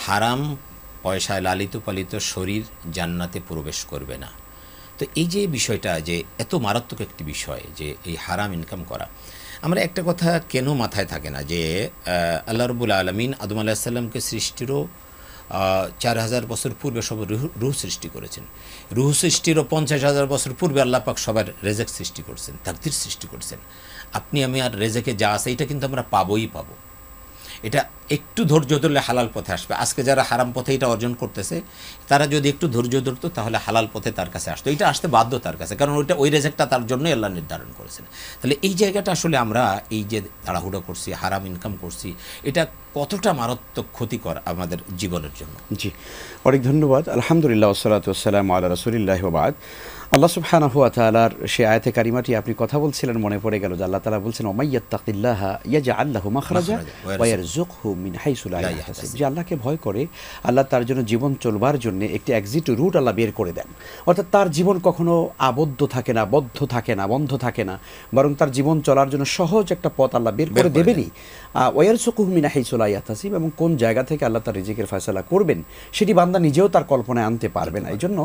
হারাম পয়সায় লালিত পালিত শরীর জান্নাতে প্রবেশ করবে না। তো এই যে বিষয়টা যে এত মারাত্মক একটি বিষয় যে এই হারাম ইনকাম করা, আমরা একটা কথা কেন মাথায় থাকে না যে আল্লাহ রব্বুল আলামিন আদম আলাইহিস সালামকে সৃষ্টিরও 4000 বছর পূর্বে সব রুহ সৃষ্টি করেছেন। রুহ সৃষ্টিরও 50,000 বছর পূর্বে আল্লাহ পাক সবার রেজেক সৃষ্টি করছেন, তাকদীর সৃষ্টি করছেন। আপনি আমি আর রেজেকে যা আছে এটা কিন্তু আমরা পাবোই পাবো। এটা একটু ধৈর্য ধরলে হালাল পথে আসবে। আজকে যারা হারাম পথে এটা অর্জন করতেছে তারা যদি একটু ধৈর্য ধরতো তাহলে হালাল পথে তার কাছে আসতো। এটা আসতে বাধ্য তার কাছে, কারণ ওই রেজেকটা তার জন্যই আল্লাহ নির্ধারণ করেছেন। তাহলে এই জায়গাটা আসলে আমরা এই যে তাড়াহুড়ো করছি, হারাম ইনকাম করছি, এটা কতটা মারাত্মক ক্ষতিকর আমাদের জীবনের জন্য। জি, অনেক ধন্যবাদ। আলহামদুলিল্লাহ ওয়াসসালাতু ওয়াসসালামু আলা রাসূলিল্লাহি ওয়া বাদ। আল্লাহ সুবহানাহু ওয়া তাআলার সেই আয়াতে কারিমাটি আপনি কথা বলছিলেন, মনে পড়ে গেল যে আল্লাহ তাআলা বলছেন ওয়া মাইয়াত্তাকিল্লাহা ইয়াজআল লাহু মাখরাজা ওয়া ইয়ারযুকহু মিন হাইসু লা ইয়াহতাসিব। যে আল্লাহকে ভয় করে আল্লাহ তার জন্য জীবন চলবার জন্য একটি এক্সিট রুট আল্লাহ বের করে দেন। অর্থাৎ তার জীবন কখনো আবদ্ধ থাকে না, বদ্ধ থাকে না, বন্ধ থাকে না, বরং তার জীবন চলার জন্য সহজ একটা পথ আল্লাহ বের করে দেবেনই। ওয়া ইয়ারযুকহু মিন হাইসু লা ইয়াহতাসিব, এবং কোন জায়গা থেকে আল্লাহ তার রিজিকের ফয়সালা করবেন সেটি বান্দা নিজেও তার কল্পনায় আনতে পারবে না। এই জন্য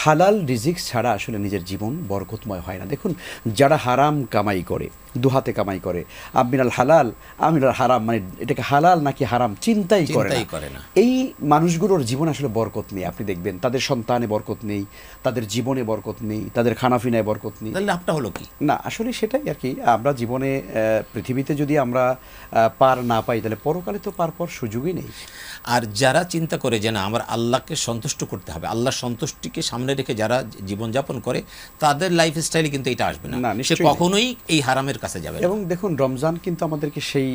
হালাল রিজিক ছাড়া আসলে নিজের জীবন বরকতময় হয় না। দেখুন, যারা হারাম কামাই করে, দুহাতে কামাই করে, আমিনাল হালাল আমিনাল হারাম, মানে এটাকে হালাল নাকি হারাম চিন্তাই করে না, এই মানুষগুলোর জীবন আসলে বরকত নেই। আপনি দেখবেন তাদের সন্তানে বরকত নেই, তাদের জীবনে বরকত নেই, তাদের খানাফিনায় বরকত নেই। তাহলে লাভটা হলো কি? না, আসলে সেটাই আর কি। আমরা জীবনে পৃথিবীতে যদি আমরা পার না পাই তাহলে পরকালে তো পার পাওয়ার সুযোগই নেই। আর যারা চিন্তা করে যে না আমার আল্লাহকে সন্তুষ্ট করতে হবে, আল্লাহর সন্তুষ্টিকে সামনে রেখে যারা জীবনযাপন করে তাদের লাইফস্টাইলে কিন্তু এটা আসবে না, সে কখনোই এই হারামের কাছে যাবে না। এবং দেখুন, রমজান কিন্তু আমাদেরকে সেই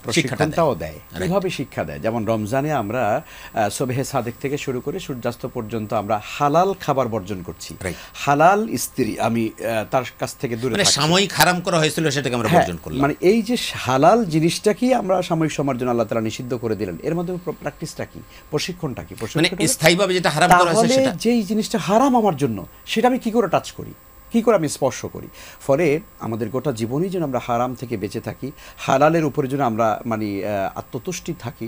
প্রশিক্ষণটাও দেয়, কিভাবে শিক্ষা দেয়। যেমন রমজানে আমরা সুবহে সাদেক থেকে শুরু করে সূর্যাস্ত পর্যন্ত আমরা হালাল খাবার বর্জন করছি, হালাল স্ত্রী আমি তার কাছ থেকে দূরে থাকি। সাময়িক হারাম করা হয়েছিল সেটাকে আমরা বর্জন করলাম। মানে এই যে হালাল জিনিসটাকেই আমরা সাময়িক সময়ের জন্য আল্লাহ তাআলা নিষিদ্ধ করে দিলেন। এর মধ্যে প্র্যাকটিসটা কি, প্রশিক্ষণটা কি? মানে স্থায়ীভাবে যেটা হারাম করা হয়েছে সেটা, যেই জিনিসটা হারাম আমার জন্য সেটা আমি কি করে টাচ করি, কি করে আমি স্পর্শ করি। ফলে আমাদের গোটা জীবনই যেন আমরা হারাম থেকে বেঁচে থাকি, হালালের উপরে যেন আমরা মানে আত্মতুষ্টি থাকি।